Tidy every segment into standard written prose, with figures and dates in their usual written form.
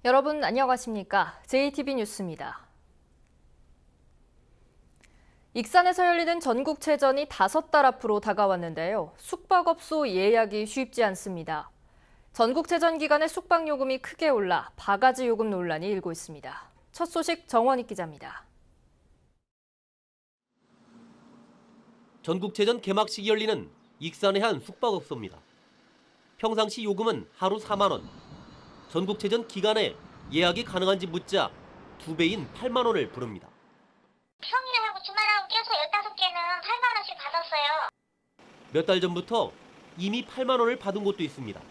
여러분 안녕하십니까? JTB 뉴스입니다. 익산에서 열리는 전국체전이 5달 앞으로 다가왔는데요. 숙박업소 예약이 쉽지 않습니다. 전국체전 기간에 숙박요금이 크게 올라 바가지 요금 논란이 일고 있습니다. 첫 소식 정원익 기자입니다. 전국체전 개막식이 열리는 익산의 한 숙박업소입니다. 평상시 요금은 하루 4만 원. 전국체전 기간에 예약이 가능한지 묻자 2배인 8만 원을 부릅니다. 평일하고 주말하고 껴서 15개는 8만 원씩 받았어요. 몇 달 전부터 이미 8만 원을 받은 곳도 있습니다. 그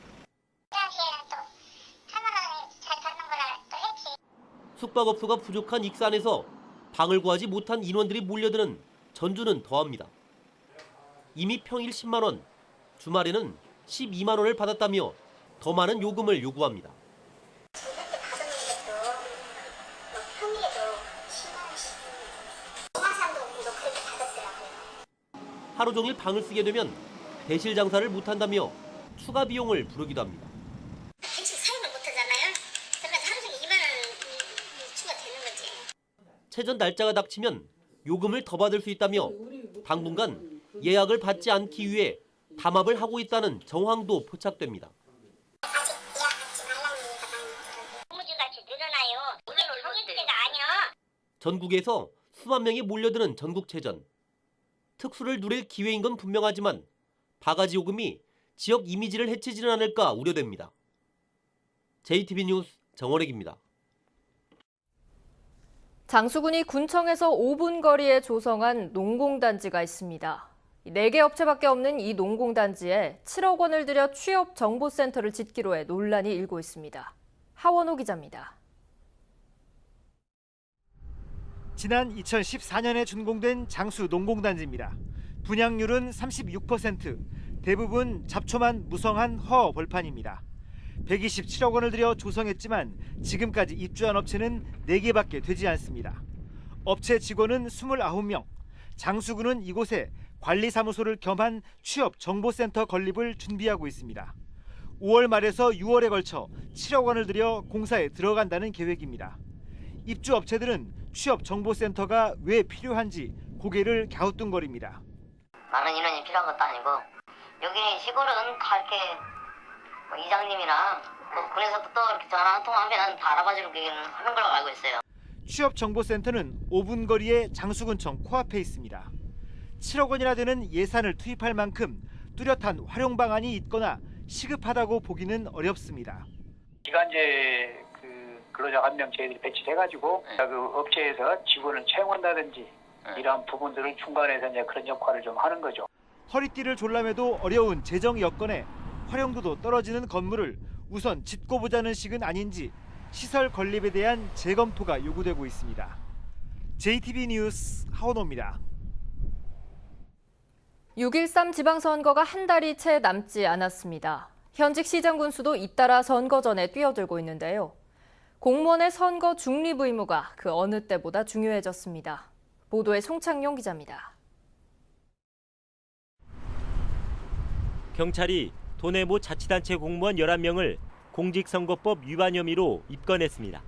당시에는 또 8만 원이 잘 받는 거라 또 했지. 숙박업소가 부족한 익산에서 방을 구하지 못한 인원들이 몰려드는 전주는 더합니다. 이미 평일 10만 원, 주말에는 12만 원을 받았다며 더 많은 요금을 요구합니다. 그렇게 받은 것도 평일에도 10만 원씩. 동화산도 그렇게 받았더라고요. 하루 종일 방을 쓰게 되면 대실 장사를 못한다며 추가 비용을 부르기도 합니다. 대충 사용을 못하잖아요. 그러니까 하루 종일 2만 원이 추가되는 거지. 체전 날짜가 닥치면 요금을 더 받을 수 있다며 당분간 예약을 받지 않기 위해 담합을 하고 있다는 정황도 포착됩니다. 아직 예약 받지 말라는 얘기가 많이 있더라고요. 고무줄같이 늘어나요. 오늘 평일때가 아니야. 전국에서 수만 명이 몰려드는 전국체전. 특수를 누릴 기회인 건 분명하지만 바가지 요금이 지역 이미지를 해치지는 않을까 우려됩니다. JTB 뉴스 정원익입니다. 장수군이 군청에서 5분 거리에 조성한 농공단지가 있습니다. 4개 업체밖에 없는 이 농공단지에 7억 원을 들여 취업정보센터를 짓기로 해 논란이 일고 있습니다. 하원호 기자입니다. 지난 2014년에 준공된 장수 농공단지입니다. 분양률은 36%, 대부분 잡초만 무성한 허 벌판입니다. 127억 원을 들여 조성했지만 지금까지 입주한 업체는 4개밖에 되지 않습니다. 업체 직원은 29명, 장수군은 이곳에 관리사무소를 겸한 취업정보센터 건립을 준비하고 있습니다. 5월 말에서 6월에 걸쳐 7억 원을 들여 공사에 들어간다는 계획입니다. 입주 업체들은 취업정보센터가 왜 필요한지 고개를 갸우뚱거립니다. 많은 인원이 필요한 것도 아니고 여기 시골은 다 이렇게 이장님이나 군에서 또 이렇게 전화 한 통하면 다 알아봐주기는 하는 걸로 알고 있어요. 취업정보센터는 5분 거리에 장수군청 코앞에 있습니다. 7억 원이나 되는 예산을 투입할 만큼 뚜렷한 활용 방안이 있거나 시급하다고 보기는 어렵습니다. 기간제 근로자 한 명 저희들이 배치해가지고 그 업체에서 직원을 채용한다든지 이러한 부분들을 중간에서 이제 그런 역할을 좀 하는 거죠. 허리띠를 졸라매도 어려운 재정 여건에 활용도도 떨어지는 건물을 우선 짓고 보자는 식은 아닌지 시설 건립에 대한 재검토가 요구되고 있습니다. JTB 뉴스 하원호입니다. 6.13 지방선거가 한 달이 채 남지 않았습니다. 현직 시장 군수도 잇따라 선거전에 뛰어들고 있는데요. 공무원의 선거 중립 의무가 그 어느 때보다 중요해졌습니다. 보도에 송창용 기자입니다. 경찰이 도내모 자치단체 공무원 11명을 공직선거법 위반 혐의로 입건했습니다.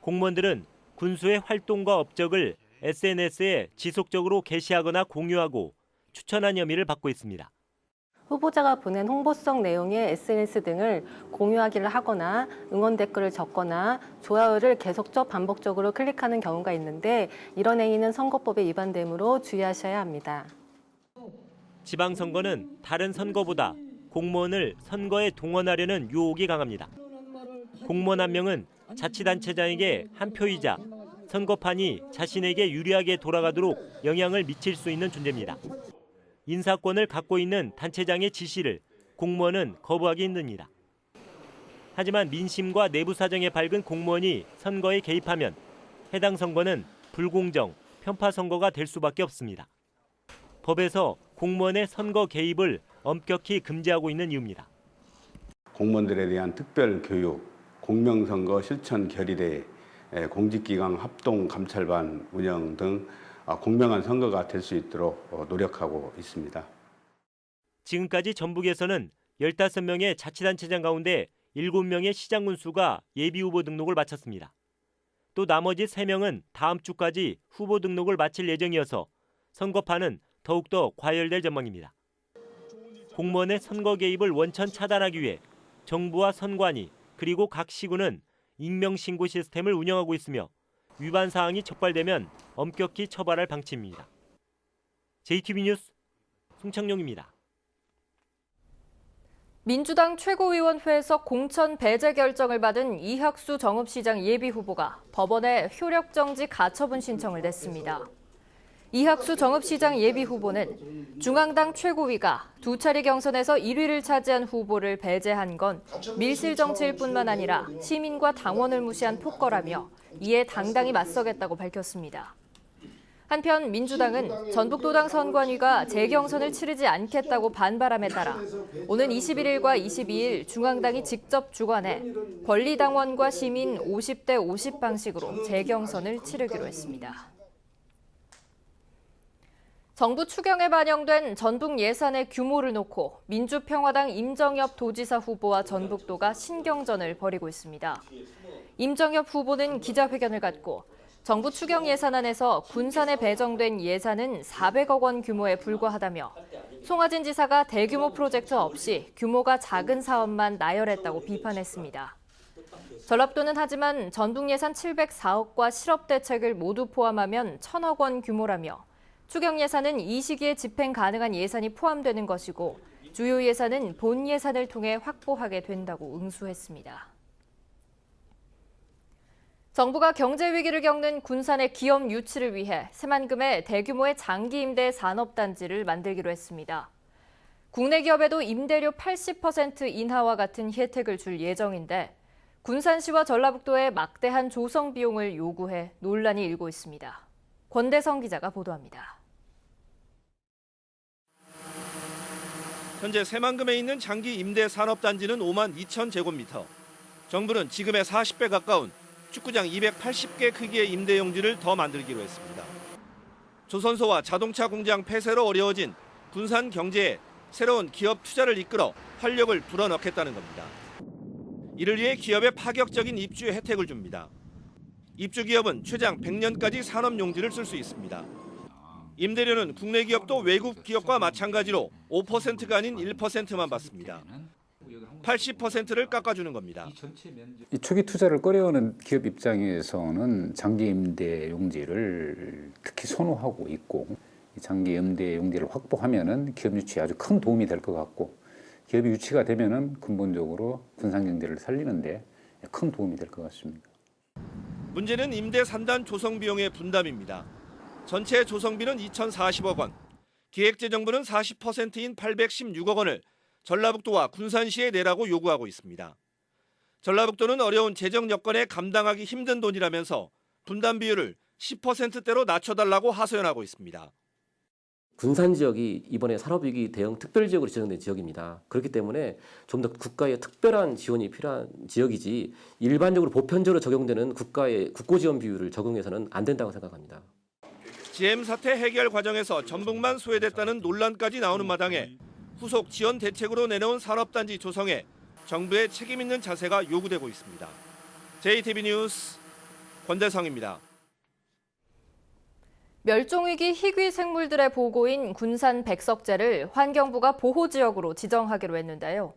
공무원들은 군수의 활동과 업적을 SNS에 지속적으로 게시하거나 공유하고 추천한 혐의를 받고 있습니다. 후보자가 보낸 홍보성 내용의 SNS 등을 공유하기를 하거나 응원 댓글을 적거나 좋아요를 계속적 반복적으로 클릭하는 경우가 있는데 이런 행위는 선거법에 위반되므로 주의하셔야 합니다. 지방선거는 다른 선거보다 공무원을 선거에 동원하려는 유혹이 강합니다. 공무원 한 명은 자치단체장에게 한 표이자 선거판이 자신에게 유리하게 돌아가도록 영향을 미칠 수 있는 존재입니다. 인사권을 갖고 있는 단체장의 지시를 공무원은 거부하기 힘듭니다. 하지만 민심과 내부 사정에 밝은 공무원이 선거에 개입하면 해당 선거는 불공정, 편파 선거가 될 수밖에 없습니다. 법에서 공무원의 선거 개입을 엄격히 금지하고 있는 이유입니다. 공무원들에 대한 특별 교육, 공명선거 실천 결의대, 공직기강 합동감찰반 운영 등 공명한 선거가 될 수 있도록 노력하고 있습니다. 지금까지 전북에서는 15명의 자치단체장 가운데 7명의 시장 군수가 예비후보 등록을 마쳤습니다. 또 나머지 3명은 다음 주까지 후보 등록을 마칠 예정이어서 선거판은 더욱더 과열될 전망입니다. 공무원의 선거 개입을 원천 차단하기 위해 정부와 선관위 그리고 각 시군은 익명신고 시스템을 운영하고 있으며 위반 사항이 적발되면 엄격히 처벌할 방침입니다. JTB 뉴스 송창용입니다. 민주당 최고위원회에서 공천 배제 결정을 받은 이학수 정읍시장 예비후보가 법원에 효력정지 가처분 신청을 냈습니다. 이학수 정읍시장 예비후보는 중앙당 최고위가 2차례 경선에서 1위를 차지한 후보를 배제한 건 밀실정치일 뿐만 아니라 시민과 당원을 무시한 폭거라며 이에 당당히 맞서겠다고 밝혔습니다. 한편 민주당은 전북도당 선관위가 재경선을 치르지 않겠다고 반발함에 따라 오는 21일과 22일 중앙당이 직접 주관해 권리당원과 시민 50대 50 방식으로 재경선을 치르기로 했습니다. 정부 추경에 반영된 전북 예산의 규모를 놓고 민주평화당 임정엽 도지사 후보와 전북도가 신경전을 벌이고 있습니다. 임정엽 후보는 기자회견을 갖고 정부 추경 예산안에서 군산에 배정된 예산은 400억 원 규모에 불과하다며 송하진 지사가 대규모 프로젝트 없이 규모가 작은 사업만 나열했다고 비판했습니다. 전라북도는 하지만 전북 예산 704억과 실업 대책을 모두 포함하면 1,000억 원 규모라며 추경 예산은 이 시기에 집행 가능한 예산이 포함되는 것이고 주요 예산은 본 예산을 통해 확보하게 된다고 응수했습니다. 정부가 경제 위기를 겪는 군산의 기업 유치를 위해 새만금에 대규모의 장기 임대 산업단지를 만들기로 했습니다. 국내 기업에도 임대료 80% 인하와 같은 혜택을 줄 예정인데 군산시와 전라북도에 막대한 조성 비용을 요구해 논란이 일고 있습니다. 권대성 기자가 보도합니다. 현재 새만금에 있는 장기 임대 산업단지는 5만 2천 제곱미터. 정부는 지금의 40배 가까운 축구장 280개 크기의 임대 용지를 더 만들기로 했습니다. 조선소와 자동차 공장 폐쇄로 어려워진 군산 경제에 새로운 기업 투자를 이끌어 활력을 불어넣겠다는 겁니다. 이를 위해 기업에 파격적인 입주 혜택을 줍니다. 입주 기업은 최장 100년까지 산업 용지를 쓸 수 있습니다. 임대료는 국내 기업도 외국 기업과 마찬가지로 5%가 아닌 1%만 받습니다. 80%를 깎아주는 겁니다. 이 초기 투자를 꺼려하는 기업 입장에서는 장기 임대 용지를 특히 선호하고 있고 이 장기 임대 용지를 확보하면은 기업 유치에 아주 큰 도움이 될 것 같고 기업이 유치가 되면은 근본적으로 군산 경제를 살리는데 큰 도움이 될 것 같습니다. 문제는 임대 산단 조성 비용의 분담입니다. 전체 조성비는 2,040억 원, 기획재정부는 40%인 816억 원을 전라북도와 군산시에 내라고 요구하고 있습니다. 전라북도는 어려운 재정 여건에 감당하기 힘든 돈이라면서 분담 비율을 10%대로 낮춰달라고 하소연하고 있습니다. 군산 지역이 이번에 산업위기 대응 특별지역으로 지정된 지역입니다. 그렇기 때문에 좀 더 국가의 특별한 지원이 필요한 지역이지 일반적으로 보편적으로 적용되는 국가의 국고지원 비율을 적용해서는 안 된다고 생각합니다. GM 사태 해결 과정에서 전북만 소외됐다는 논란까지 나오는 마당에 후속 지원 대책으로 내놓은 산업단지 조성에 정부의 책임 있는 자세가 요구되고 있습니다. JTB 뉴스 권대성입니다. 멸종위기 희귀 생물들의 보고인 군산 백석제를 환경부가 보호지역으로 지정하기로 했는데요.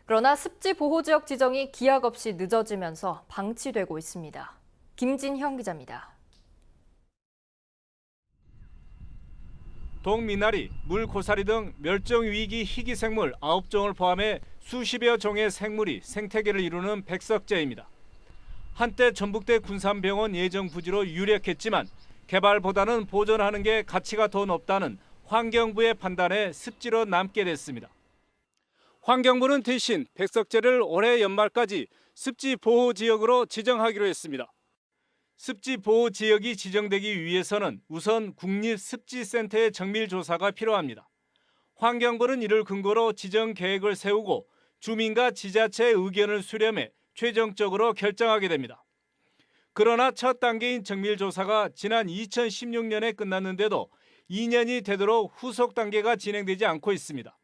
그러나 습지 보호지역 지정이 기약 없이 늦어지면서 방치되고 있습니다. 김진형 기자입니다. 동미나리, 물고사리 등 멸종위기 희귀생물 9종을 포함해 수십여 종의 생물이 생태계를 이루는 백석제입니다. 한때 전북대 군산병원 예정 부지로 유력했지만 개발보다는 보존하는 게 가치가 더 높다는 환경부의 판단에 습지로 남게 됐습니다. 환경부는 대신 백석제를 올해 연말까지 습지 보호지역으로 지정하기로 했습니다. 습지 보호 지역이 지정되기 위해서는 우선 국립습지센터의 정밀조사가 필요합니다. 환경부는 이를 근거로 지정 계획을 세우고 주민과 지자체의 의견을 수렴해 최종적으로 결정하게 됩니다. 그러나 첫 단계인 정밀조사가 지난 2016년에 끝났는데도 2년이 되도록 후속 단계가 진행되지 않고 있습니다.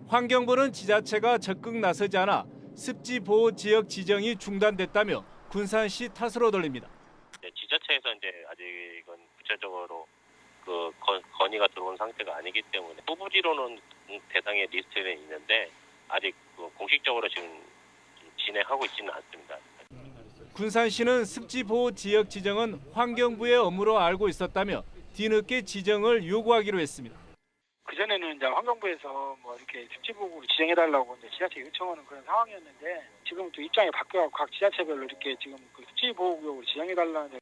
환경부는 지자체가 적극 나서지 않아 습지 보호 지역 지정이 중단됐다며 군산시 탓으로 돌립니다. 지자체에서 이제 아직은 구체적으로 그 건의가 들어온 상태가 아니기 때문에 후보지로는 대상의 리스트에 있는데 아직 공식적으로 지금 진행하고 있지는 않습니다. 군산시는 습지 보호 지역 지정은 환경부의 업무로 알고 있었다며 뒤늦게 지정을 요구하기로 했습니다. 그전에는 이제 환경부에서 뭐 이렇게 습지보호구로 지정해달라고 이제 지자체 요청하는 그런 상황이었는데 지금 또 입장이 바뀌어 각 지자체별로 이렇게 지금 그 습지보호구역으로 지정해달라는.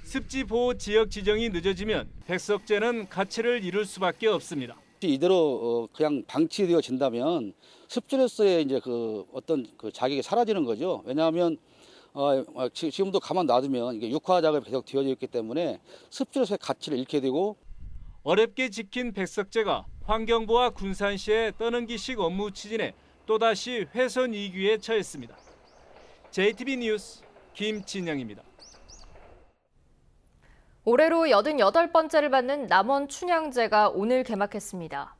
습지 보호 지역 지정이 늦어지면 백석제는 가치를 잃을 수밖에 없습니다. 이대로 그냥 방치되어진다면 습지로서의 이제 그 어떤 그 자격이 사라지는 거죠. 왜냐하면 지금도 가만 놔두면 이게 육화 작업이 계속 되어져 있기 때문에 습지로서의 가치를 잃게 되고. 어렵게 지킨 백석제가 환경부와 군산시의 떠넘기식 업무 추진에 또다시 훼손 위기에 처했습니다. JTB 뉴스 김진영입니다. 올해로 88번째를 받는 남원 춘향제가 오늘 개막했습니다.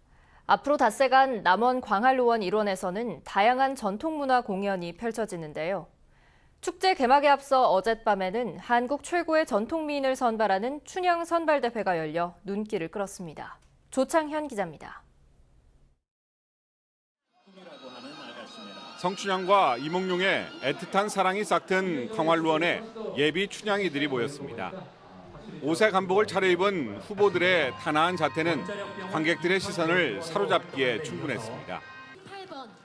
앞으로 닷새간 남원 광활로원 일원에서는 다양한 전통문화 공연이 펼쳐지는데요. 축제 개막에 앞서 어젯밤에는 한국 최고의 전통미인을 선발하는 춘향 선발대회가 열려 눈길을 끌었습니다. 조창현 기자입니다. 성춘향과 이몽룡의 애틋한 사랑이 싹튼 광활루원에 예비 춘향이들이 모였습니다. 옷의 간복을 차려입은 후보들의 단아한 자태는 관객들의 시선을 사로잡기에 충분했습니다.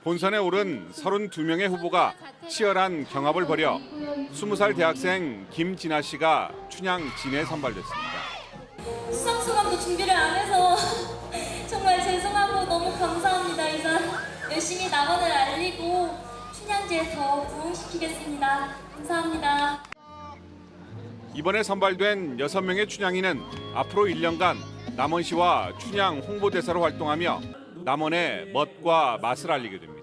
본선에 오른 32명의 후보가 치열한 경합을 벌여 20살 대학생 김진아 씨가 춘향 진에 선발됐습니다. 수상소감도 준비를 안 해서 정말 죄송하고 너무 감사합니다. 이상 열심히 남원을 알리고 춘향제에 더 부흥시키겠습니다. 감사합니다. 이번에 선발된 6명의 춘향이는 앞으로 1년간 남원시와 춘향 홍보대사로 활동하며 남원의 멋과 맛을 알리게 됩니다.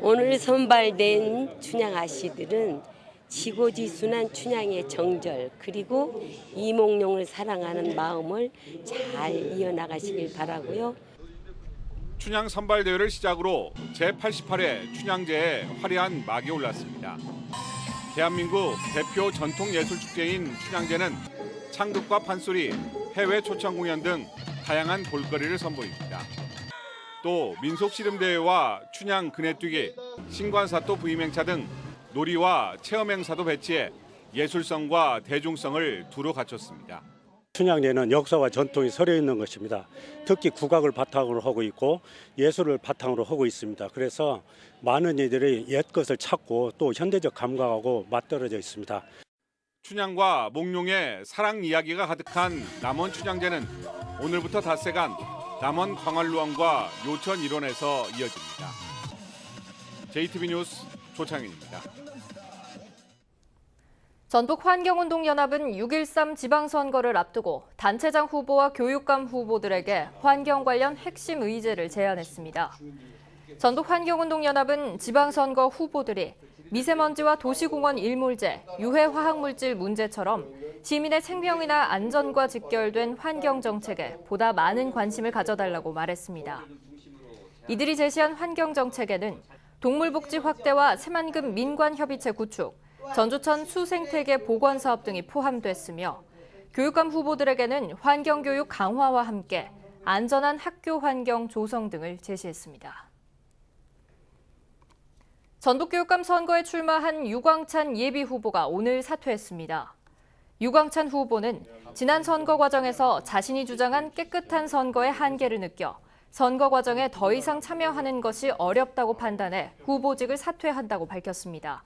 오늘 선발된 춘향 아씨들은 지고지순한 춘향의 정절 그리고 이몽룡을 사랑하는 마음을 잘 이어나가시길 바라고요. 춘향 선발대회를 시작으로 제88회 춘향제에 화려한 막이 올랐습니다. 대한민국 대표 전통예술축제인 춘향제는 창극과 판소리, 해외 초청 공연 등 다양한 볼거리를 선보입니다. 또 민속씨름대회와 춘향 그네뛰기, 신관사또 부임행차 등 놀이와 체험행사도 배치해 예술성과 대중성을 두루 갖췄습니다. 춘향제는 역사와 전통이 서려 있는 것입니다. 특히 국악을 바탕으로 하고 있고 예술을 바탕으로 하고 있습니다. 그래서 많은 이들이 옛 것을 찾고 또 현대적 감각하고 맞떨어져 있습니다. 춘향과 몽룡의 사랑 이야기가 가득한 남원 춘향제는 오늘부터 닷새간 남원 광활루원과 요천 일원에서 이어집니다. JTB 뉴스 조창현입니다. 전북환경운동연합은 6.13 지방선거를 앞두고 단체장 후보와 교육감 후보들에게 환경 관련 핵심 의제를 제안했습니다. 전북환경운동연합은 지방선거 후보들이 미세먼지와 도시공원 일몰제, 유해 화학물질 문제처럼 시민의 생명이나 안전과 직결된 환경정책에 보다 많은 관심을 가져달라고 말했습니다. 이들이 제시한 환경정책에는 동물복지 확대와 새만금 민관협의체 구축, 전주천 수생태계 복원사업 등이 포함됐으며 교육감 후보들에게는 환경교육 강화와 함께 안전한 학교 환경 조성 등을 제시했습니다. 전북교육감 선거에 출마한 유광찬 예비후보가 오늘 사퇴했습니다. 유광찬 후보는 지난 선거 과정에서 자신이 주장한 깨끗한 선거의 한계를 느껴 선거 과정에 더 이상 참여하는 것이 어렵다고 판단해 후보직을 사퇴한다고 밝혔습니다.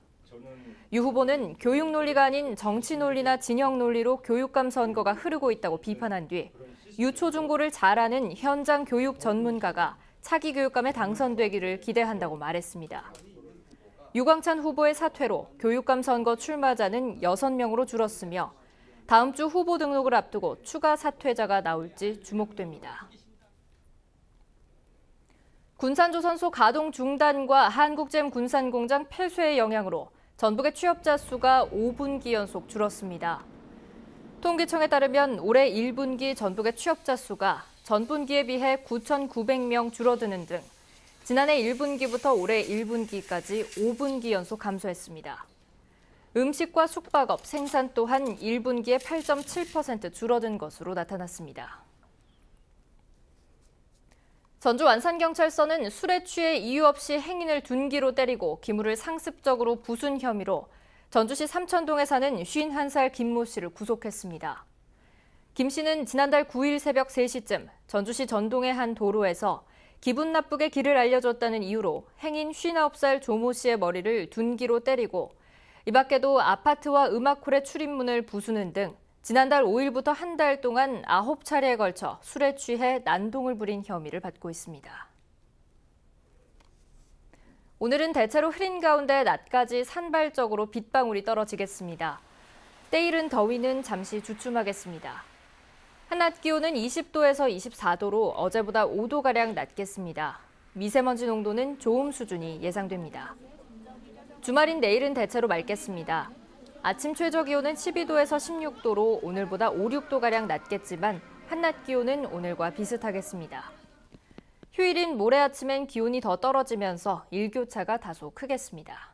유 후보는 교육 논리가 아닌 정치 논리나 진영 논리로 교육감 선거가 흐르고 있다고 비판한 뒤 유초중고를 잘 아는 현장 교육 전문가가 차기 교육감에 당선되기를 기대한다고 말했습니다. 유광찬 후보의 사퇴로 교육감 선거 출마자는 6명으로 줄었으며 다음 주 후보 등록을 앞두고 추가 사퇴자가 나올지 주목됩니다. 군산조선소 가동 중단과 한국잼 군산공장 폐쇄의 영향으로 전북의 취업자 수가 5분기 연속 줄었습니다. 통계청에 따르면 올해 1분기 전북의 취업자 수가 전분기에 비해 9,900명 줄어드는 등 지난해 1분기부터 올해 1분기까지 5분기 연속 감소했습니다. 음식과 숙박업, 생산 또한 1분기에 8.7% 줄어든 것으로 나타났습니다. 전주 완산경찰서는 술에 취해 이유 없이 행인을 둔기로 때리고 기물을 상습적으로 부순 혐의로 전주시 삼천동에 사는 51살 김모 씨를 구속했습니다. 김 씨는 지난달 9일 새벽 3시쯤 전주시 전동의 한 도로에서 기분 나쁘게 길을 알려줬다는 이유로 행인 59살 조모 씨의 머리를 둔기로 때리고 이 밖에도 아파트와 음악홀의 출입문을 부수는 등 지난달 5일부터 한 달 동안 9차례에 걸쳐 술에 취해 난동을 부린 혐의를 받고 있습니다. 오늘은 대체로 흐린 가운데 낮까지 산발적으로 빗방울이 떨어지겠습니다. 때이른 더위는 잠시 주춤하겠습니다. 한낮 기온은 20도에서 24도로 어제보다 5도가량 낮겠습니다. 미세먼지 농도는 좋음 수준이 예상됩니다. 주말인 내일은 대체로 맑겠습니다. 아침 최저 기온은 12도에서 16도로 오늘보다 5, 6도가량 낮겠지만 한낮 기온은 오늘과 비슷하겠습니다. 휴일인 모레 아침엔 기온이 더 떨어지면서 일교차가 다소 크겠습니다.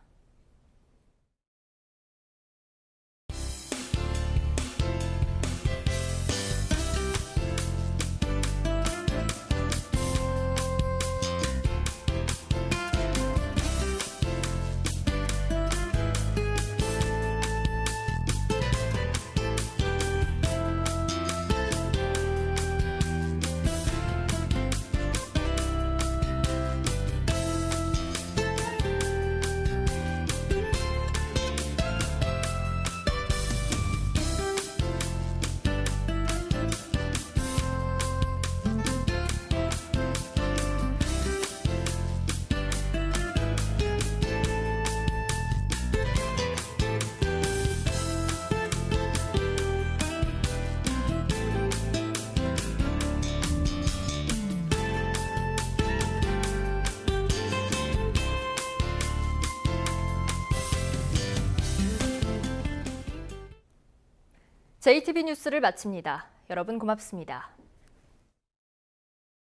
JTB 뉴스를 마칩니다. 여러분 고맙습니다.